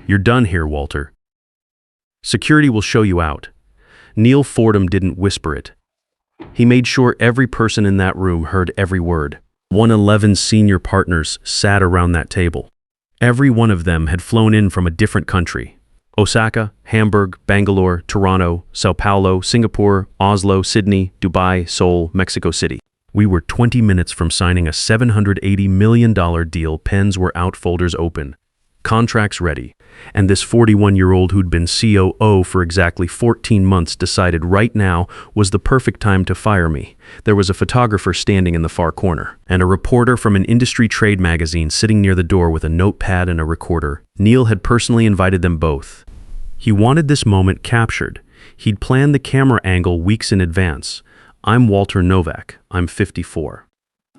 "You're done here, Walter. Security will show you out." Neil Fordham didn't whisper it. He made sure every person in that room heard every word. 111 senior partners sat around that table. Every one of them had flown in from a different country. Osaka, Hamburg, Bangalore, Toronto, Sao Paulo, Singapore, Oslo, Sydney, Dubai, Seoul, Mexico City. We were 20 minutes from signing a $780 million deal. Pens were out, folders open, contracts ready. And this 41-year-old who'd been COO for exactly 14 months decided right now was the perfect time to fire me. There was a photographer standing in the far corner, and a reporter from an industry trade magazine sitting near the door with a notepad and a recorder. Neil had personally invited them both. He wanted this moment captured. He'd planned the camera angle weeks in advance. I'm Walter Novak. I'm 54.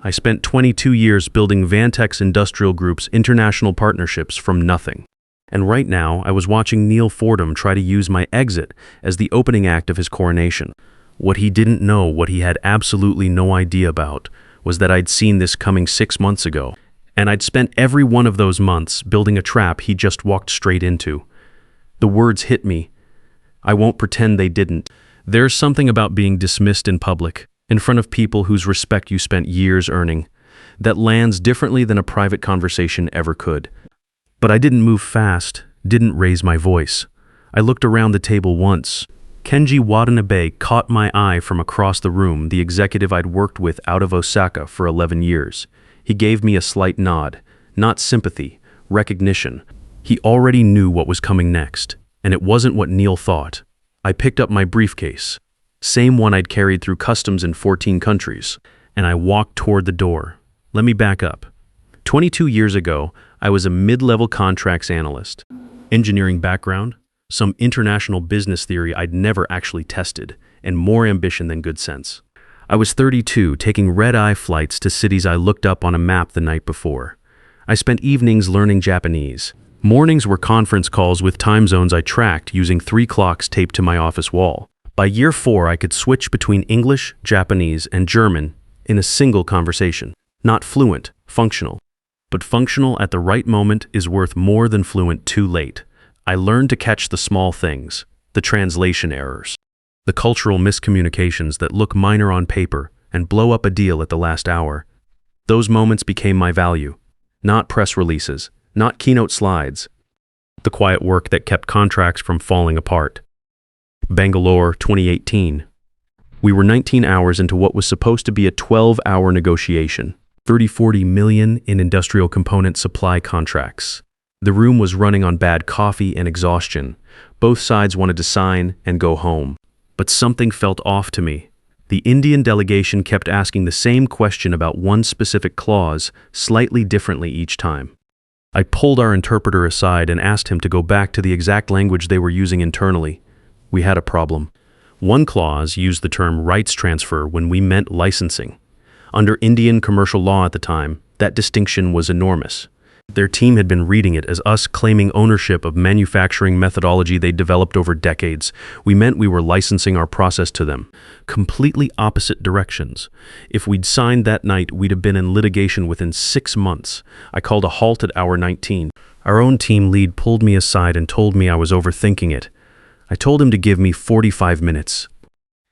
I spent 22 years building Vantex Industrial Group's international partnerships from nothing. And right now, I was watching Neil Fordham try to use my exit as the opening act of his coronation. What he didn't know, what he had absolutely no idea about, was that I'd seen this coming 6 months ago, and I'd spent every one of those months building a trap he just walked straight into. The words hit me. I won't pretend they didn't. There's something about being dismissed in public, in front of people whose respect you spent years earning, that lands differently than a private conversation ever could. But I didn't move fast, didn't raise my voice. I looked around the table once. Kenji Watanabe caught my eye from across the room, the executive I'd worked with out of Osaka for 11 years. He gave me a slight nod, not sympathy, recognition. He already knew what was coming next, and it wasn't what Neil thought. I picked up my briefcase, same one I'd carried through customs in 14 countries, and I walked toward the door. Let me back up. 22 years ago, I was a mid-level contracts analyst. Engineering background, some international business theory I'd never actually tested, and more ambition than good sense. I was 32, taking red-eye flights to cities I looked up on a map the night before. I spent evenings learning Japanese. Mornings were conference calls with time zones I tracked using 3 clocks taped to my office wall. By year 4, I could switch between English, Japanese, and German in a single conversation. Not fluent, functional. But functional at the right moment is worth more than fluent too late. I learned to catch the small things, the translation errors, the cultural miscommunications that look minor on paper and blow up a deal at the last hour. Those moments became my value. Not press releases, not keynote slides. The quiet work that kept contracts from falling apart. Bangalore, 2018. We were 19 hours into what was supposed to be a 12-hour negotiation. 30-40 million in industrial component supply contracts. The room was running on bad coffee and exhaustion. Both sides wanted to sign and go home. But something felt off to me. The Indian delegation kept asking the same question about one specific clause, slightly differently each time. I pulled our interpreter aside and asked him to go back to the exact language they were using internally. We had a problem. One clause used the term rights transfer when we meant licensing. Under Indian commercial law at the time, that distinction was enormous. Their team had been reading it as us claiming ownership of manufacturing methodology they'd developed over decades. We meant we were licensing our process to them. Completely opposite directions. If we'd signed that night, we'd have been in litigation within 6 months. I called a halt at hour 19. Our own team lead pulled me aside and told me I was overthinking it. I told him to give me 45 minutes.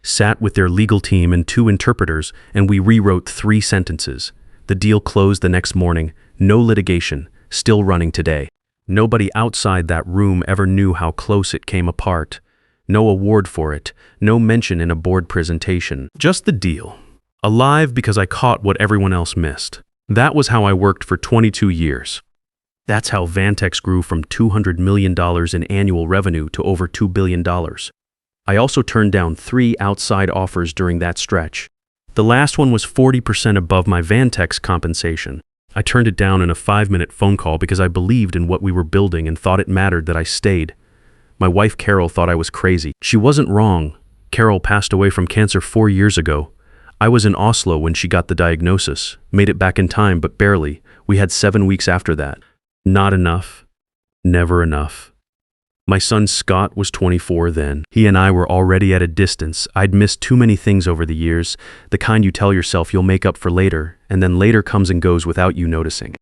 Sat with their legal team and 2 interpreters, and we rewrote 3 sentences. The deal closed the next morning. No litigation, still running today. Nobody outside that room ever knew how close it came apart. No award for it, no mention in a board presentation. Just the deal. Alive because I caught what everyone else missed. That was how I worked for 22 years. That's how Vantex grew from $200 million in annual revenue to over $2 billion. I also turned down 3 outside offers during that stretch. The last one was 40% above my Vantex compensation. I turned it down in a 5-minute phone call because I believed in what we were building and thought it mattered that I stayed. My wife Carol thought I was crazy. She wasn't wrong. Carol passed away from cancer 4 years ago. I was in Oslo when she got the diagnosis. Made it back in time, but barely. We had 7 weeks after that. Not enough. Never enough. My son Scott was 24 then. He and I were already at a distance. I'd missed too many things over the years, the kind you tell yourself you'll make up for later, and then later comes and goes without you noticing.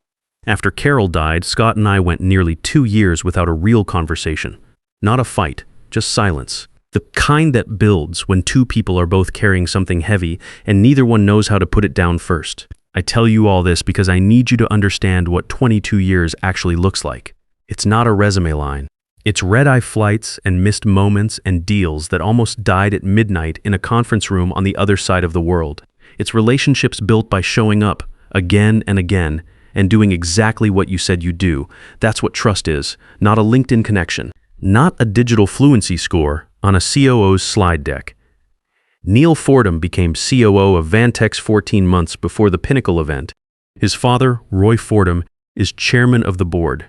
After Carol died, Scott and I went nearly 2 years without a real conversation. Not a fight, just silence. The kind that builds when two people are both carrying something heavy and neither one knows how to put it down first. I tell you all this because I need you to understand what 22 years actually looks like. It's not a resume line. It's red-eye flights and missed moments and deals that almost died at midnight in a conference room on the other side of the world. It's relationships built by showing up again and again and doing exactly what you said you'd do. That's what trust is, not a LinkedIn connection, not a digital fluency score on a COO's slide deck. Neil Fordham became COO of Vantex 14 months before the Pinnacle event. His father, Roy Fordham, is chairman of the board.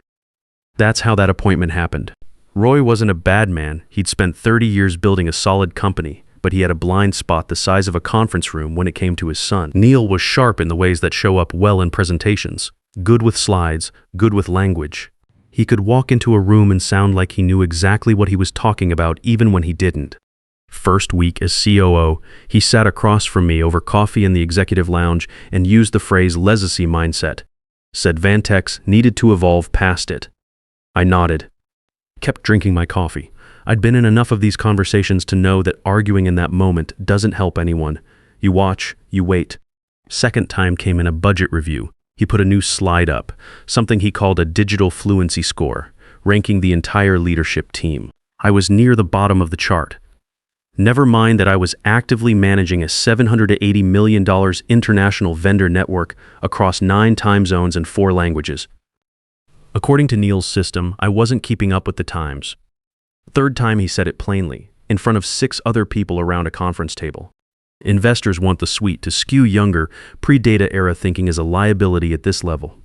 That's how that appointment happened. Roy wasn't a bad man. He'd spent 30 years building a solid company, but he had a blind spot the size of a conference room when it came to his son. Neil was sharp in the ways that show up well in presentations, good with slides, good with language. He could walk into a room and sound like he knew exactly what he was talking about even when he didn't. First week as COO, he sat across from me over coffee in the executive lounge and used the phrase legacy mindset. Said Vantex needed to evolve past it. I nodded, kept drinking my coffee. I'd been in enough of these conversations to know that arguing in that moment doesn't help anyone. You watch, you wait. Second time came in a budget review. He put a new slide up, something he called a digital fluency score, ranking the entire leadership team. I was near the bottom of the chart. Never mind that I was actively managing a $780 million international vendor network across 9 time zones and 4 languages. According to Neil's system, I wasn't keeping up with the times. Third time he said it plainly, in front of 6 other people around a conference table. Investors want the suite to skew younger, pre-data era thinking as a liability at this level.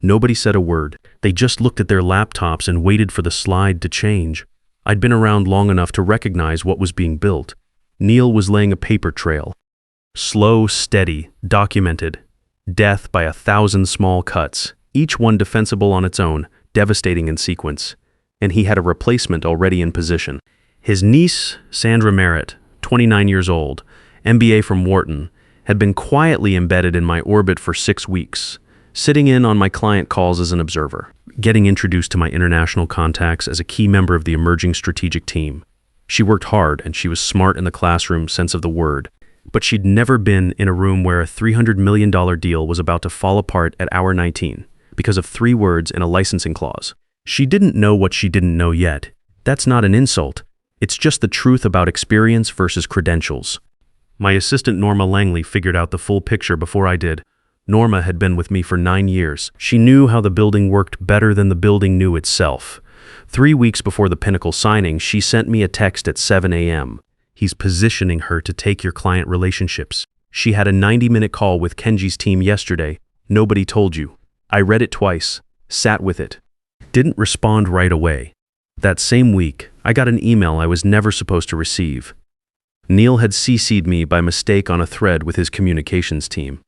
Nobody said a word. They just looked at their laptops and waited for the slide to change. I'd been around long enough to recognize what was being built. Neil was laying a paper trail. Slow, steady, documented. Death by 1,000 small cuts, each one defensible on its own, devastating in sequence. And he had a replacement already in position. His niece, Sandra Merritt, 29 years old, MBA from Wharton, had been quietly embedded in my orbit for 6 weeks, sitting in on my client calls as an observer, getting introduced to my international contacts as a key member of the emerging strategic team. She worked hard and she was smart in the classroom sense of the word, but she'd never been in a room where a $300 million deal was about to fall apart at hour 19 because of 3 words in a licensing clause. She didn't know what she didn't know yet. That's not an insult. It's just the truth about experience versus credentials. My assistant Norma Langley figured out the full picture before I did. Norma had been with me for 9 years. She knew how the building worked better than the building knew itself. 3 weeks before the Pinnacle signing, she sent me a text at 7 a.m. He's positioning her to take your client relationships. She had a 90-minute call with Kenji's team yesterday. Nobody told you. I read it twice, sat with it. Didn't respond right away. That same week, I got an email I was never supposed to receive. Neil had CC'd me by mistake on a thread with his communications team.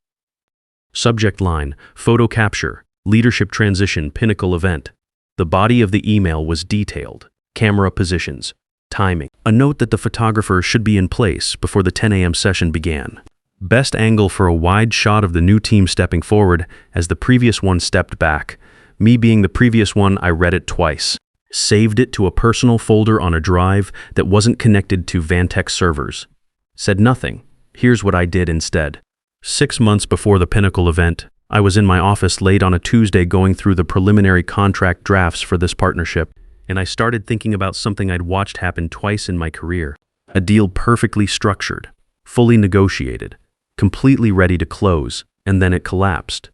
Subject line, photo capture, leadership transition, Pinnacle event. The body of the email was detailed, camera positions, timing. A note that the photographer should be in place before the 10 a.m. session began. Best angle for a wide shot of the new team stepping forward as the previous one stepped back. Me being the previous one, I read it twice. Saved it to a personal folder on a drive that wasn't connected to Vantex servers. Said nothing. Here's what I did instead. 6 months before the Pinnacle event, I was in my office late on a Tuesday going through the preliminary contract drafts for this partnership, and I started thinking about something I'd watched happen twice in my career. A deal perfectly structured, fully negotiated, completely ready to close, and then it collapsed.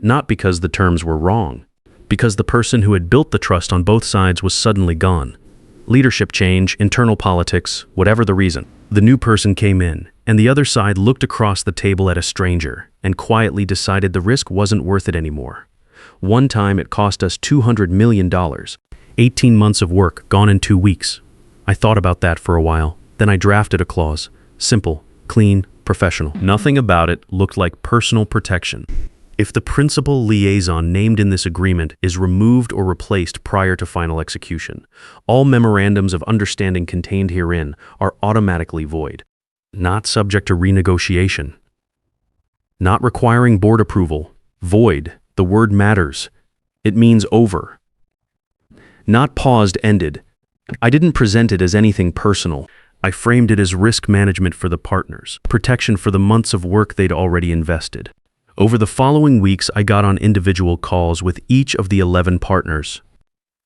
Not because the terms were wrong, because the person who had built the trust on both sides was suddenly gone. Leadership change, internal politics, whatever the reason. The new person came in, and the other side looked across the table at a stranger and quietly decided the risk wasn't worth it anymore. One time it cost us $200 million. 18 months of work gone in 2 weeks. I thought about that for a while. Then I drafted a clause. Simple, clean, professional. Nothing about it looked like personal protection. If the principal liaison named in this agreement is removed or replaced prior to final execution, all memorandums of understanding contained herein are automatically void, not subject to renegotiation. Not requiring board approval, void, The word matters. It means over. Not paused, ended. I didn't present it as anything personal. I framed it as risk management for the partners, protection for the months of work they'd already invested. Over the following weeks, I got on individual calls with each of the 11 partners.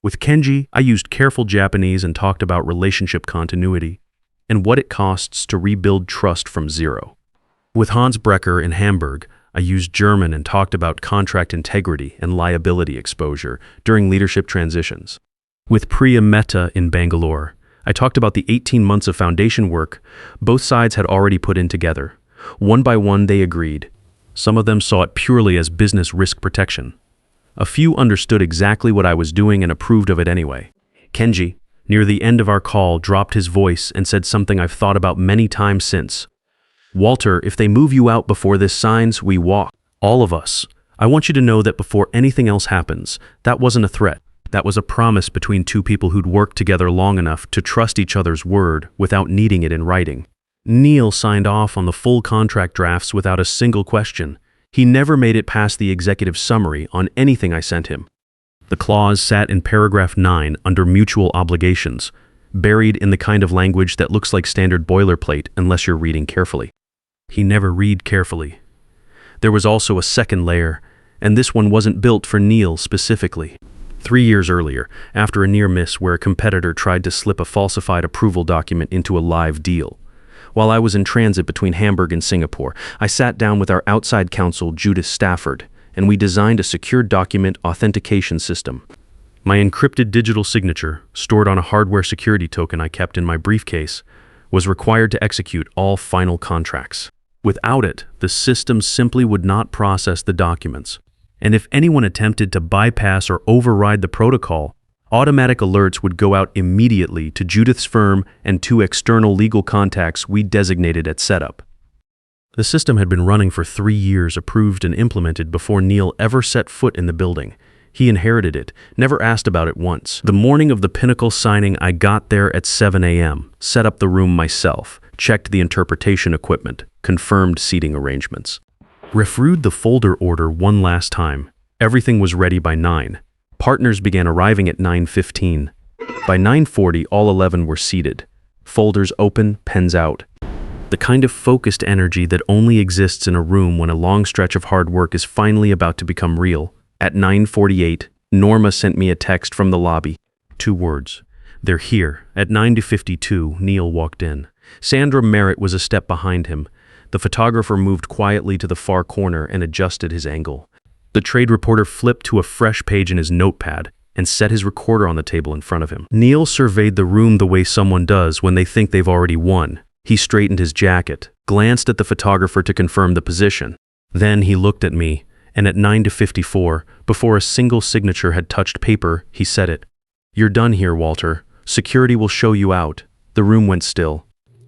With Kenji, I used careful Japanese and talked about relationship continuity and what it costs to rebuild trust from zero. With Hans Brecker in Hamburg, I used German and talked about contract integrity and liability exposure during leadership transitions. With Priya Mehta in Bangalore, I talked about the 18 months of foundation work both sides had already put in together. One by one, they agreed. Some of them saw it purely as business risk protection. A few understood exactly what I was doing and approved of it anyway. Kenji, near the end of our call, dropped his voice and said something I've thought about many times since. "Walter, if they move you out before this signs, we walk. All of us. I want you to know that before anything else happens, that wasn't a threat. That was a promise between two people who'd worked together long enough to trust each other's word without needing it in writing." Neil signed off on the full contract drafts without a single question. He never made it past the executive summary on anything I sent him. The clause sat in paragraph 9 under mutual obligations, buried in the kind of language that looks like standard boilerplate unless you're reading carefully. He never read carefully. There was also a second layer, and this one wasn't built for Neil specifically. 3 years earlier, after a near miss where a competitor tried to slip a falsified approval document into a live deal, while I was in transit between Hamburg and Singapore, I sat down with our outside counsel, Judith Stafford, and we designed a secure document authentication system. My encrypted digital signature, stored on a hardware security token I kept in my briefcase, was required to execute all final contracts. Without it, the system simply would not process the documents. And if anyone attempted to bypass or override the protocol, automatic alerts would go out immediately to Judith's firm and 2 external legal contacts we designated at setup. The system had been running for 3 years, approved and implemented before Neil ever set foot in the building. He inherited it, never asked about it once. The morning of the Pinnacle signing, I got there at 7 a.m., set up the room myself, checked the interpretation equipment, confirmed seating arrangements. Reviewed the folder order one last time. Everything was ready by 9. Partners began arriving at 9:15. By 9:40, all 11 were seated. Folders open, pens out. The kind of focused energy that only exists in a room when a long stretch of hard work is finally about to become real. At 9:48, Norma sent me a text from the lobby. 2 words. "They're here." At 9:52, Neil walked in. Sandra Merritt was a step behind him. The photographer moved quietly to the far corner and adjusted his angle. The trade reporter flipped to a fresh page in his notepad and set his recorder on the table in front of him. Neil surveyed the room the way someone does when they think they've already won. He straightened his jacket, glanced at the photographer to confirm the position. Then he looked at me, and at 9:54, before a single signature had touched paper, he said it. "You're done here, Walter. Security will show you out." The room went still.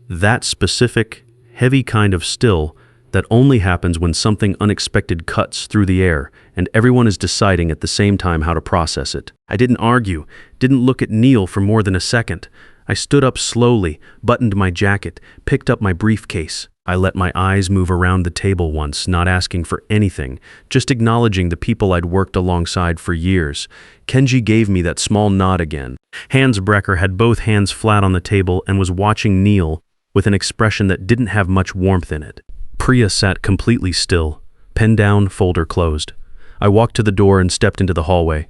That specific, heavy kind of still that only happens when something unexpected cuts through the air and everyone is deciding at the same time how to process it. I didn't argue, didn't look at Neil for more than a second. I stood up slowly, buttoned my jacket, picked up my briefcase. I let my eyes move around the table once, not asking for anything, just acknowledging the people I'd worked alongside for years. Kenji gave me that small nod again. Hans Brecker had both hands flat on the table and was watching Neil with an expression that didn't have much warmth in it. Priya sat completely still, pen down, folder closed. I walked to the door and stepped into the hallway.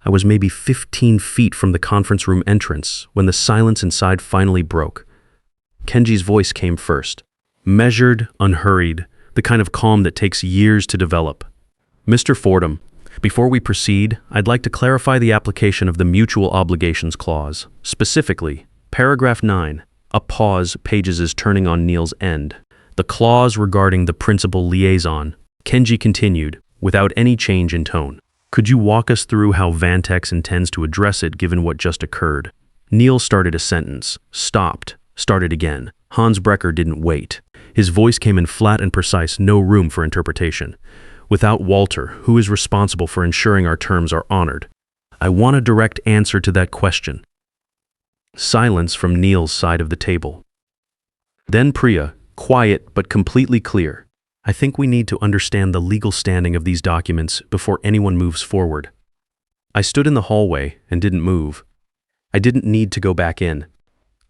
I was maybe 15 feet from the conference room entrance when the silence inside finally broke. Kenji's voice came first. Measured, unhurried, the kind of calm that takes years to develop. "Mr. Fordham, before we proceed, I'd like to clarify the application of the Mutual Obligations Clause. Specifically, paragraph 9, a pause, pages is turning on Neil's end. The clause regarding the principal liaison." Kenji continued, without any change in tone. "Could you walk us through how Vantex intends to address it given what just occurred?" Neil started a sentence, stopped, started again. Hans Brecker didn't wait. His voice came in flat and precise, no room for interpretation. "Without Walter, who is responsible for ensuring our terms are honored?" "I want a direct answer to that question." Silence from Neil's side of the table. Then Priya, quiet but completely clear. I think we need to understand the legal standing of these documents before anyone moves forward. I stood in the hallway and didn't move. I didn't need to go back in.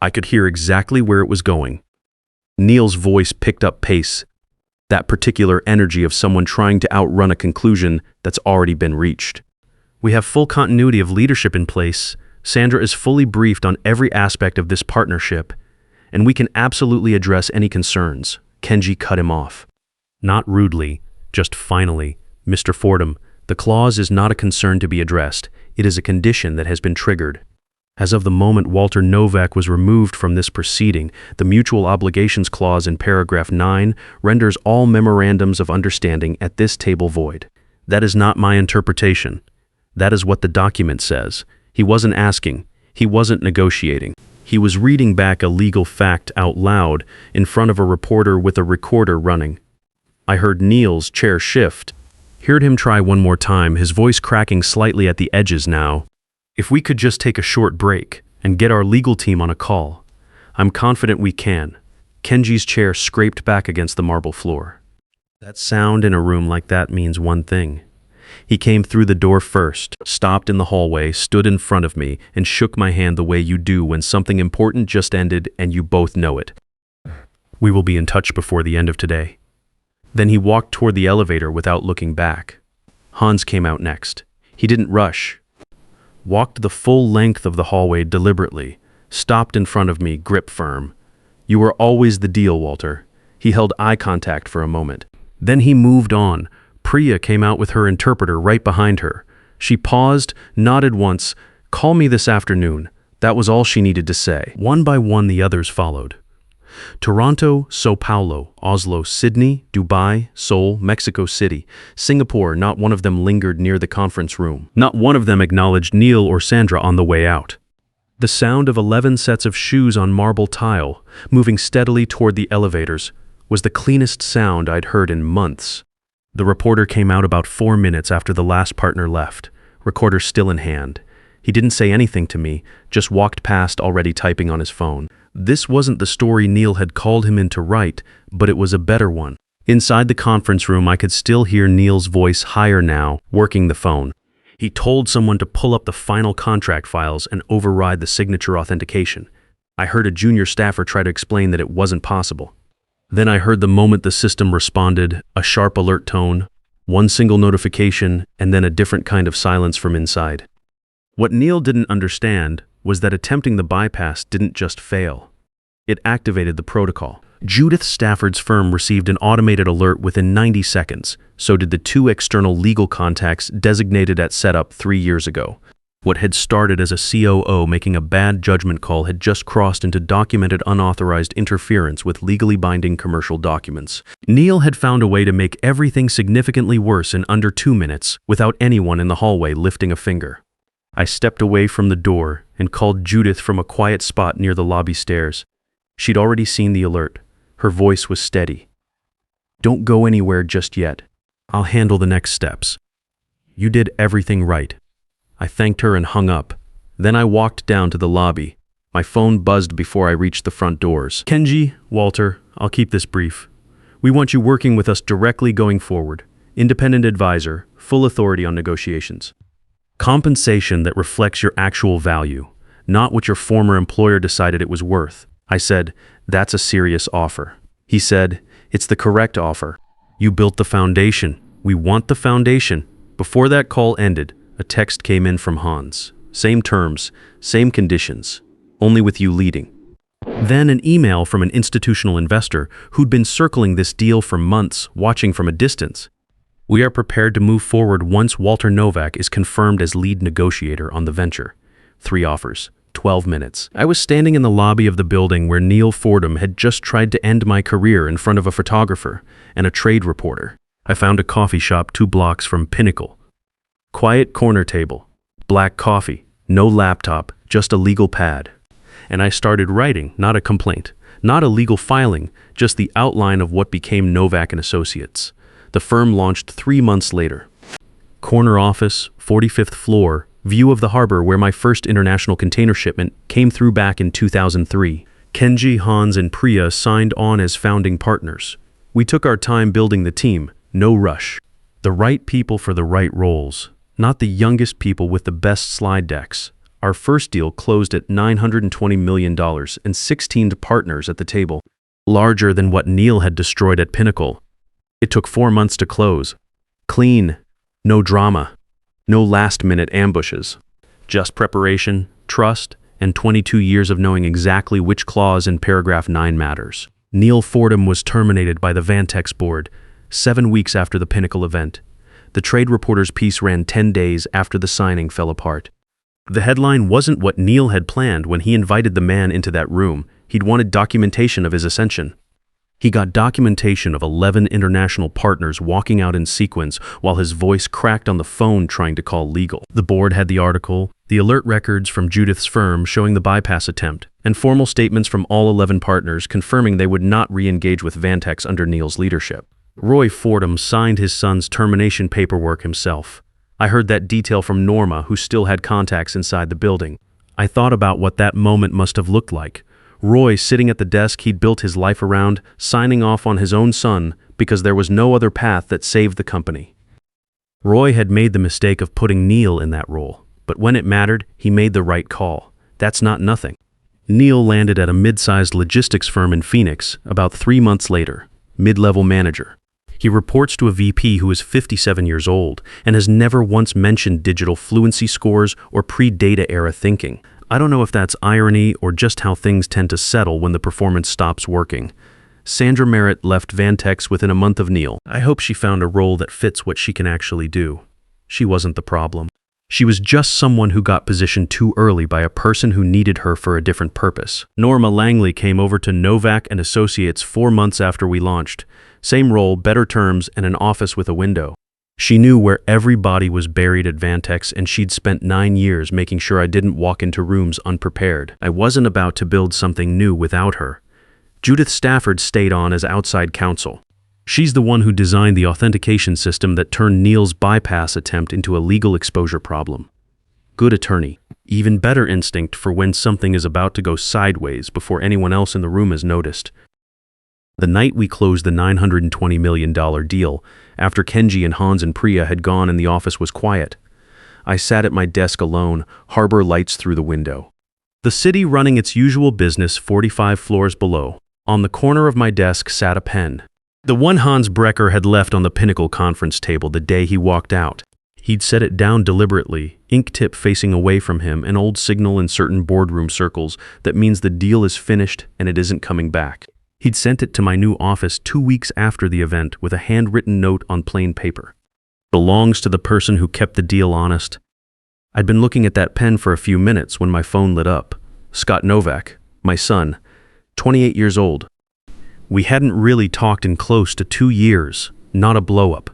I could hear exactly where it was going. Neil's voice picked up pace, that particular energy of someone trying to outrun a conclusion that's already been reached. We have full continuity of leadership in place. Sandra is fully briefed on every aspect of this partnership, and we can absolutely address any concerns. Kenji cut him off. Not rudely, just finally. Mr. Fordham, the clause is not a concern to be addressed. It is a condition that has been triggered. As of the moment Walter Novak was removed from this proceeding, the mutual obligations clause in paragraph 9 renders all memorandums of understanding at this table void. That is not my interpretation. That is what the document says. He wasn't asking. He wasn't negotiating. He was reading back a legal fact out loud in front of a reporter with a recorder running. I heard Neil's chair shift. Heard him try one more time, his voice cracking slightly at the edges now. If we could just take a short break and get our legal team on a call. I'm confident we can. Kenji's chair scraped back against the marble floor. That sound in a room like that means one thing. He came through the door first, stopped in the hallway, stood in front of me, and shook my hand the way you do when something important just ended and you both know it. We will be in touch before the end of today. Then he walked toward the elevator without looking back. Hans came out next. He didn't rush. Walked the full length of the hallway deliberately, stopped in front of me, grip firm. You were always the deal, Walter. He held eye contact for a moment. Then he moved on. Priya came out with her interpreter right behind her. She paused, nodded once. Call me this afternoon. That was all she needed to say. One by one the others followed. Toronto, Sao Paulo, Oslo, Sydney, Dubai, Seoul, Mexico City, Singapore. Not one of them lingered near the conference room. Not one of them acknowledged Neil or Sandra on the way out. The sound of 11 sets of shoes on marble tile, moving steadily toward the elevators, was the cleanest sound I'd heard in months. The reporter came out about 4 minutes after the last partner left, recorder still in hand. He didn't say anything to me, just walked past already typing on his phone. This wasn't the story Neil had called him in to write, but it was a better one. Inside the conference room, I could still hear Neil's voice higher now, working the phone. He told someone to pull up the final contract files and override the signature authentication. I heard a junior staffer try to explain that it wasn't possible. Then I heard the moment the system responded, a sharp alert tone, one single notification, and then a different kind of silence from inside. What Neil didn't understand was that attempting the bypass didn't just fail. It activated the protocol. Judith Stafford's firm received an automated alert within 90 seconds. So did the 2 external legal contacts designated at setup 3 years ago. What had started as a COO making a bad judgment call had just crossed into documented unauthorized interference with legally binding commercial documents. Neil had found a way to make everything significantly worse in under 2 minutes without anyone in the hallway lifting a finger. I stepped away from the door and called Judith from a quiet spot near the lobby stairs. She'd already seen the alert. Her voice was steady. Don't go anywhere just yet. I'll handle the next steps. You did everything right. I thanked her and hung up. Then I walked down to the lobby. My phone buzzed before I reached the front doors. Kenji, Walter, I'll keep this brief. We want you working with us directly going forward. Independent advisor, full authority on negotiations. Compensation that reflects your actual value, not what your former employer decided it was worth. I said, that's a serious offer. He said, it's the correct offer. You built the foundation. We want the foundation. Before that call ended, a text came in from Hans. Same terms, same conditions, only with you leading. Then an email from an institutional investor who'd been circling this deal for months, watching from a distance. We are prepared to move forward once Walter Novak is confirmed as lead negotiator on the venture. 3 offers, 12 minutes. I was standing in the lobby of the building where Neil Fordham had just tried to end my career in front of a photographer and a trade reporter. I found a coffee shop 2 blocks from Pinnacle. Quiet corner table, black coffee, no laptop, just a legal pad. And I started writing, not a complaint, not a legal filing, just the outline of what became Novak & Associates. The firm launched 3 months later. Corner office, 45th floor, view of the harbor where my first international container shipment came through back in 2003. Kenji, Hans, and Priya signed on as founding partners. We took our time building the team, no rush. The right people for the right roles, not the youngest people with the best slide decks. Our first deal closed at $920 million and 16 partners at the table, larger than what Neil had destroyed at Pinnacle. It took 4 months to close. Clean, no drama, no last-minute ambushes. Just preparation, trust, and 22 years of knowing exactly which clause in paragraph 9 matters. Neil Fordham was terminated by the Vantex board 7 weeks after the Pinnacle event. The trade reporter's piece ran 10 days after the signing fell apart. The headline wasn't what Neil had planned when he invited the man into that room. He'd wanted documentation of his ascension. He got documentation of 11 international partners walking out in sequence while his voice cracked on the phone trying to call legal. The board had the article, the alert records from Judith's firm showing the bypass attempt, and formal statements from all 11 partners confirming they would not re-engage with Vantex under Neil's leadership. Roy Fordham signed his son's termination paperwork himself. I heard that detail from Norma, who still had contacts inside the building. I thought about what that moment must have looked like. Roy sitting at the desk he'd built his life around, signing off on his own son because there was no other path that saved the company. Roy had made the mistake of putting Neil in that role, but when it mattered, he made the right call. That's not nothing. Neil landed at a mid-sized logistics firm in Phoenix about 3 months later, mid-level manager. He reports to a VP who is 57 years old and has never once mentioned digital fluency scores or pre-data era thinking. I don't know if that's irony or just how things tend to settle when the performance stops working. Sandra Merritt left Vantex within a month of Neil. I hope she found a role that fits what she can actually do. She wasn't the problem. She was just someone who got positioned too early by a person who needed her for a different purpose. Norma Langley came over to Novak and Associates 4 months after we launched. Same role, better terms, and an office with a window. She knew where every body was buried at Vantex, and she'd spent 9 years making sure I didn't walk into rooms unprepared. I wasn't about to build something new without her. Judith Stafford stayed on as outside counsel. She's the one who designed the authentication system that turned Neil's bypass attempt into a legal exposure problem. Good attorney. Even better instinct for when something is about to go sideways before anyone else in the room has noticed. The night we closed the $920 million deal, after Kenji and Hans and Priya had gone and the office was quiet, I sat at my desk alone, harbor lights through the window. The city running its usual business 45 floors below. On the corner of my desk sat a pen. The one Hans Brecker had left on the Pinnacle conference table the day he walked out. He'd set it down deliberately, ink tip facing away from him, an old signal in certain boardroom circles that means the deal is finished and it isn't coming back. He'd sent it to my new office 2 weeks after the event with a handwritten note on plain paper. Belongs to the person who kept the deal honest. I'd been looking at that pen for a few minutes when my phone lit up. Scott Novak, my son, 28 years old. We hadn't really talked in close to 2 years, not a blow-up.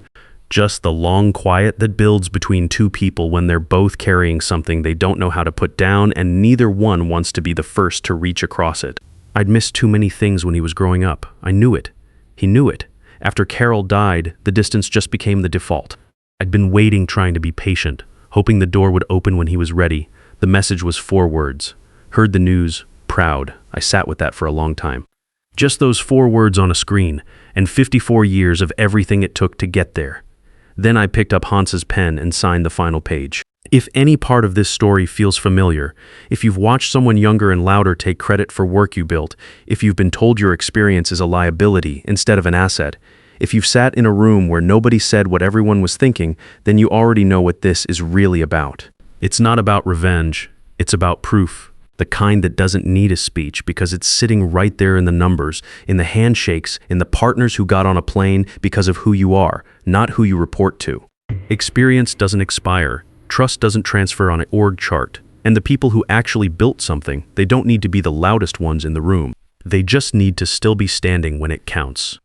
Just the long quiet that builds between two people when they're both carrying something they don't know how to put down and neither one wants to be the first to reach across it. I'd missed too many things when he was growing up. I knew it. He knew it. After Carol died, the distance just became the default. I'd been waiting, trying to be patient, hoping the door would open when he was ready. The message was 4 words. Heard the news, proud. I sat with that for a long time. Just those 4 words on a screen, and 54 years of everything it took to get there. Then I picked up Hans's pen and signed the final page. If any part of this story feels familiar, if you've watched someone younger and louder take credit for work you built, if you've been told your experience is a liability instead of an asset, if you've sat in a room where nobody said what everyone was thinking, then you already know what this is really about. It's not about revenge, it's about proof. The kind that doesn't need a speech because it's sitting right there in the numbers, in the handshakes, in the partners who got on a plane because of who you are, not who you report to. Experience doesn't expire. Trust doesn't transfer on an org chart. And the people who actually built something, they don't need to be the loudest ones in the room. They just need to still be standing when it counts.